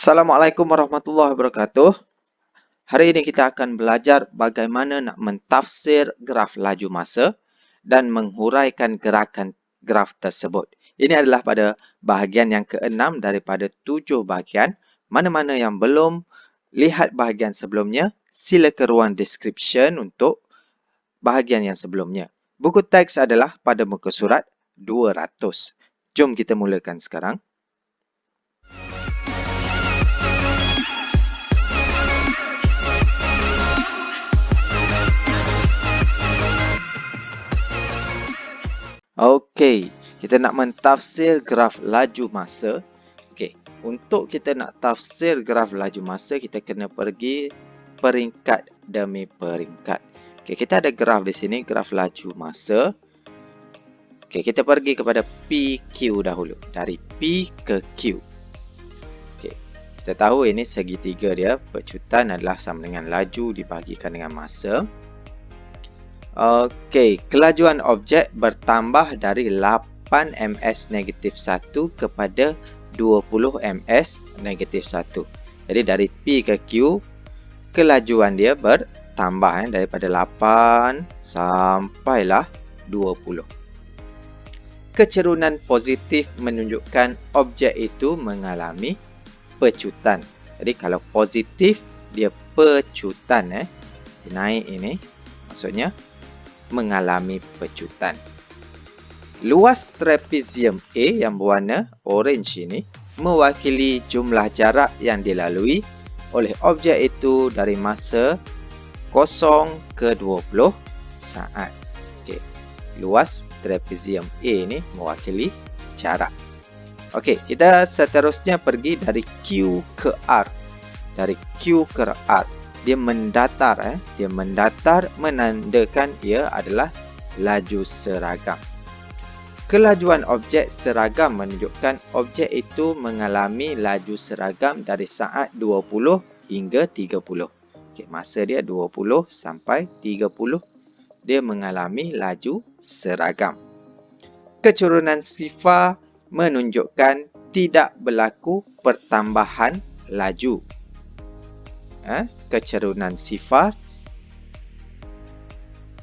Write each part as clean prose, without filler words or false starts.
Assalamualaikum warahmatullahi wabarakatuh. Hari ini kita akan belajar bagaimana nak mentafsir graf laju masa dan menghuraikan gerakan graf tersebut. Ini adalah pada bahagian yang ke-6 daripada 7 bahagian. Mana-mana yang belum lihat bahagian sebelumnya, sila ke ruang description untuk bahagian yang sebelumnya. Buku teks adalah pada muka surat 200. Jom kita mulakan sekarang. Okey, kita nak mentafsir graf laju masa. Okey, untuk kita nak tafsir graf laju masa, kita kena pergi peringkat demi peringkat. Okey, kita ada graf di sini, graf laju masa. Okey, kita pergi kepada PQ dahulu. Dari P ke Q. Okey, kita tahu ini segitiga dia, pecutan adalah sama dengan laju dibahagikan dengan masa. Okey, kelajuan objek bertambah dari 8 ms negatif 1 kepada 20 ms negatif 1. Jadi dari P ke Q, kelajuan dia bertambah daripada 8 sampailah 20. Kecerunan positif menunjukkan objek itu mengalami pecutan. Jadi kalau positif, dia pecutan. Dia naik ini, maksudnya mengalami pecutan. Luas trapezium A yang berwarna orange ini mewakili jumlah jarak yang dilalui oleh objek itu dari masa 0 ke 20 saat. Okey, luas trapezium A ini mewakili jarak. Okey, kita seterusnya pergi dari Q ke R. Dari Q ke R. Dia mendatar, dia mendatar menandakan ia adalah laju seragam. Kelajuan objek seragam menunjukkan objek itu mengalami laju seragam dari saat 20 hingga 30. Okey, masa dia 20 sampai 30, dia mengalami laju seragam. Kecerunan sifar menunjukkan tidak berlaku pertambahan laju. Kecerunan sifar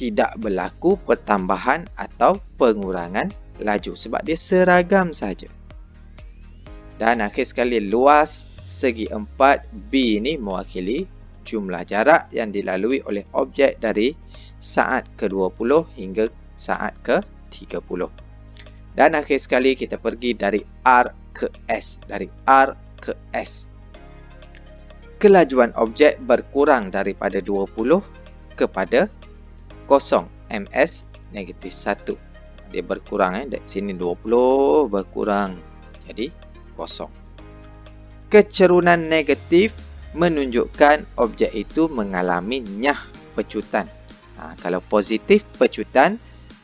tidak berlaku pertambahan atau pengurangan laju sebab dia seragam saja. Dan akhir sekali, luas segi 4 B ini mewakili jumlah jarak yang dilalui oleh objek dari saat ke-20 hingga saat ke-30. Dan akhir sekali kita pergi dari R ke S. Dari R ke S. Kelajuan objek berkurang daripada 20 kepada 0 ms negatif 1. Dia berkurang, dari sini 20 berkurang jadi 0. Kecerunan negatif menunjukkan objek itu mengalami nyah pecutan. Kalau positif pecutan,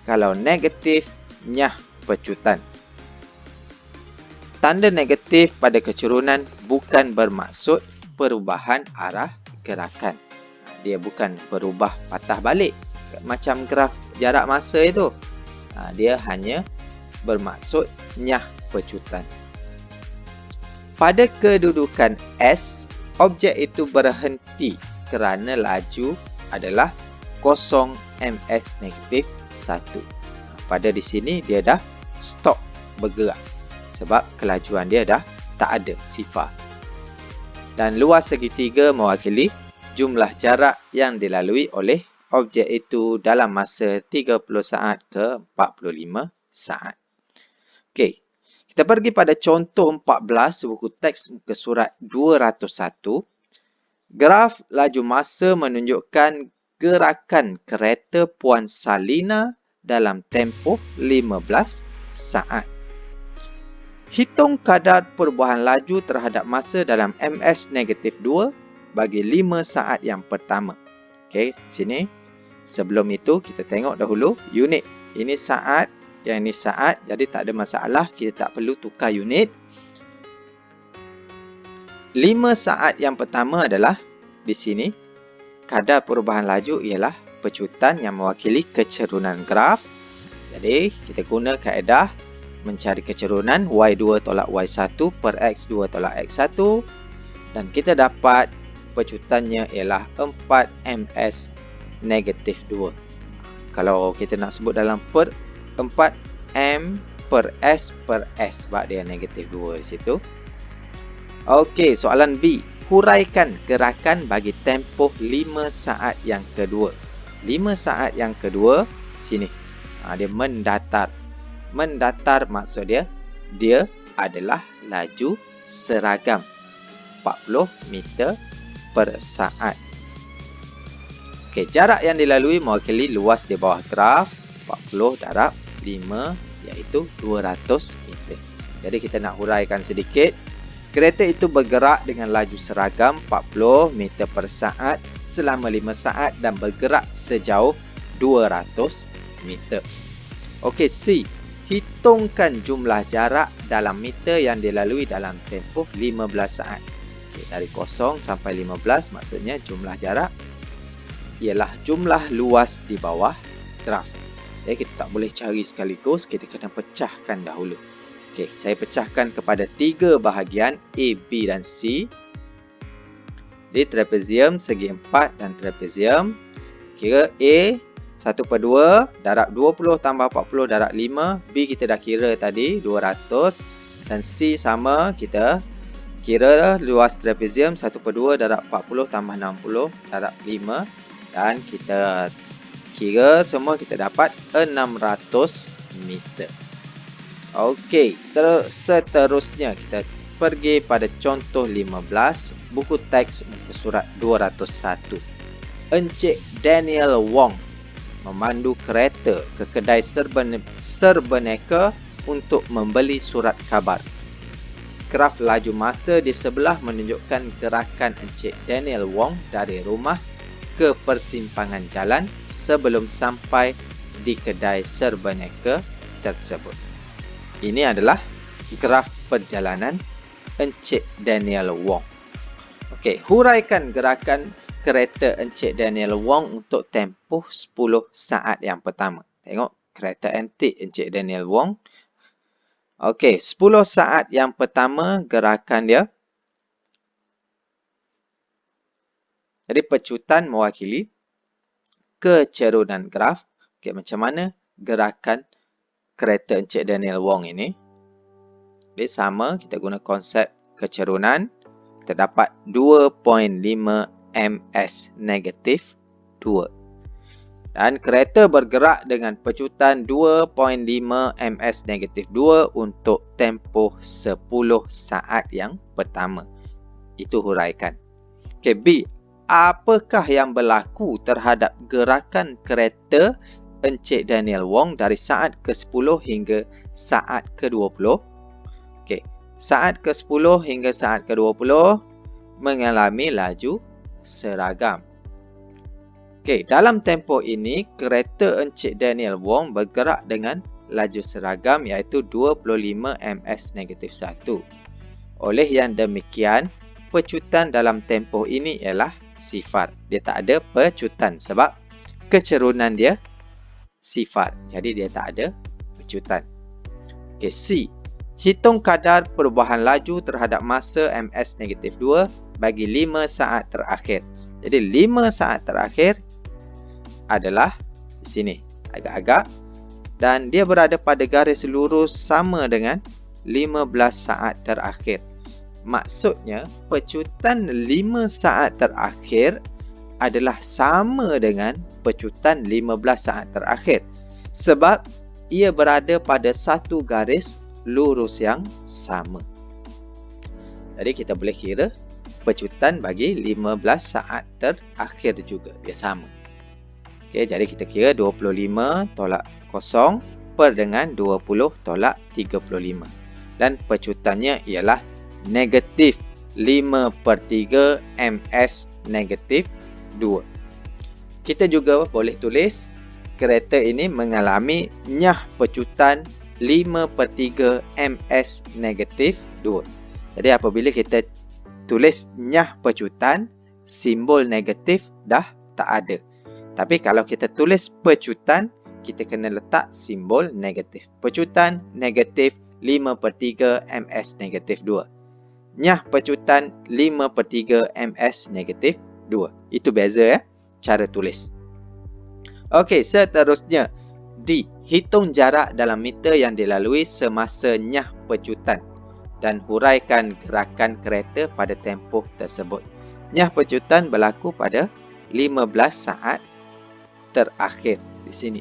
kalau negatif nyah pecutan. Tanda negatif pada kecerunan bukan bermaksud perubahan arah gerakan. Dia bukan berubah patah balik macam graf jarak masa itu. Dia hanya bermaksud nyah pecutan. Pada kedudukan S, objek itu berhenti kerana laju adalah 0 ms negatif 1. Pada di sini dia dah stop bergerak sebab kelajuan dia dah tak ada sifar. Dan luas segitiga mewakili jumlah jarak yang dilalui oleh objek itu dalam masa 30 saat ke 45 saat. Okey, kita pergi pada contoh 14 buku teks muka surat 201. Graf laju masa menunjukkan gerakan kereta Puan Salina dalam tempoh 15 saat. Hitung kadar perubahan laju terhadap masa dalam ms negatif 2 bagi 5 saat yang pertama. Okey, sini. Sebelum itu, kita tengok dahulu unit. Ini saat, yang ini saat. Jadi, tak ada masalah. Kita tak perlu tukar unit. 5 saat yang pertama adalah di sini. Kadar perubahan laju ialah pecutan yang mewakili kecerunan graf. Jadi, kita guna kaedah mencari kecerunan Y2 tolak Y1 per X2 tolak X1. Dan kita dapat pecutannya ialah 4 ms negatif 2. Kalau kita nak sebut dalam per, 4 m per s sebab dia negatif 2 di situ. Okey, soalan B. Huraikan gerakan bagi tempoh 5 saat yang kedua. 5 saat yang kedua, sini. Dia mendatar. Mendatar maksud dia adalah laju seragam. 40 meter per saat. Okey, jarak yang dilalui mewakili luas di bawah graf 40 darab 5 iaitu 200 meter. Jadi kita nak huraikan sedikit. Kereta itu bergerak dengan laju seragam 40 meter per saat selama 5 saat dan bergerak sejauh 200 meter. Okey, C. Hitungkan jumlah jarak dalam meter yang dilalui dalam tempoh 15 saat. Okey, dari 0 sampai 15 maksudnya jumlah jarak ialah jumlah luas di bawah graf. Jadi kita tak boleh cari sekaligus, kita kena pecahkan dahulu. Okey, saya pecahkan kepada 3 bahagian A, B dan C. Di trapezium segi 4 dan trapezium. Kira A 1/2 darab 20 tambah 40 darab 5. B kita dah kira tadi 200. Dan C sama, kita kira luas trapezium 1/2 darab 40 tambah 60 darab 5. Dan kita kira semua kita dapat 600 meter. Okey, seterusnya kita pergi pada contoh 15, buku teks muka surat 201. Encik Daniel Wong memandu kereta ke kedai serbeneka untuk membeli surat khabar. Graf laju masa di sebelah menunjukkan gerakan Encik Daniel Wong dari rumah ke persimpangan jalan sebelum sampai di kedai serbeneka tersebut. Ini adalah graf perjalanan Encik Daniel Wong. Okey, huraikan gerakan kereta Encik Daniel Wong untuk tempoh 10 saat yang pertama. Tengok kereta antik Encik Daniel Wong. Okey, 10 saat yang pertama gerakan dia. Jadi pecutan mewakili kecerunan graf. Okey, macam mana gerakan kereta Encik Daniel Wong ini? Dia sama, kita guna konsep kecerunan. Kita dapat 2.5 ms negatif 2. Dan kereta bergerak dengan pecutan 2.5 ms negatif 2 untuk tempoh 10 saat yang pertama. Itu huraikan. Okay, B. Apakah yang berlaku terhadap gerakan kereta Encik Daniel Wong dari saat ke-10 hingga saat ke-20? Okey, saat ke-10 hingga saat ke-20 mengalami laju seragam. Okey, dalam tempoh ini kereta Encik Daniel Wong bergerak dengan laju seragam iaitu 25 ms negatif 1. Oleh yang demikian, pecutan dalam tempoh ini ialah sifar. Dia tak ada pecutan sebab kecerunan dia sifar. Jadi dia tak ada pecutan. Okey, C. Hitung kadar perubahan laju terhadap masa ms negatif 2 bagi 5 saat terakhir. Jadi 5 saat terakhir adalah di sini, agak-agak. Dan dia berada pada garis lurus sama dengan 15 saat terakhir. Maksudnya, pecutan 5 saat terakhir adalah sama dengan pecutan 15 saat terakhir. Sebab ia berada pada satu garis lurus yang sama. Jadi kita boleh kira pecutan bagi 15 saat terakhir juga. Dia sama. Okey, jadi kita kira 25 tolak 0 per dengan 20 tolak 35. Dan pecutannya ialah negatif 5/3 ms negatif 2. Kita juga boleh tulis kereta ini mengalami nyah pecutan 5/3 ms negatif 2. Jadi apabila kita tulis nyah pecutan, simbol negatif dah tak ada. Tapi kalau kita tulis pecutan, kita kena letak simbol negatif. Pecutan negatif 5/3 ms negatif 2. nyah pecutan 5/3 ms negatif 2. Itu beza ya, cara tulis. Okey, seterusnya. D. Hitung jarak dalam meter yang dilalui semasa nyah pecutan dan huraikan gerakan kereta pada tempoh tersebut. Nyah pecutan berlaku pada 15 saat terakhir di sini.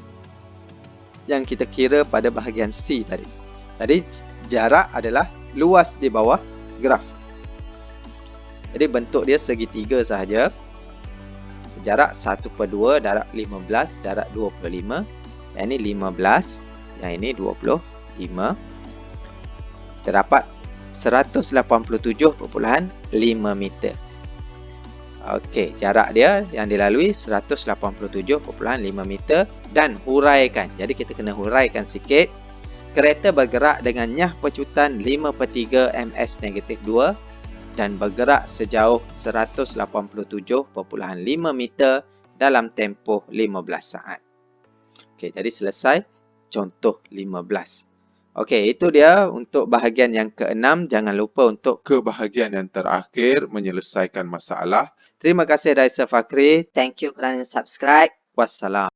Yang kita kira pada bahagian C tadi. Tadi jarak adalah luas di bawah graf. Jadi bentuk dia segitiga sahaja. Jarak 1/2, jarak 15, jarak 25. Yang ini 15, yang ini 25. Kita dapat 187.5 meter. Okey, jarak dia yang dilalui 187.5 meter dan huraikan. Jadi kita kena huraikan sikit. Kereta bergerak dengan nyah pecutan 5/3 ms negatif 2 dan bergerak sejauh 187.5 meter dalam tempoh 15 saat. Okey, jadi selesai contoh 15. Okey, itu dia untuk bahagian yang ke-6. Jangan lupa untuk Ke bahagian yang terakhir, menyelesaikan masalah. terima kasih Raisa Fakri. Thank you kerana subscribe. Wassalam.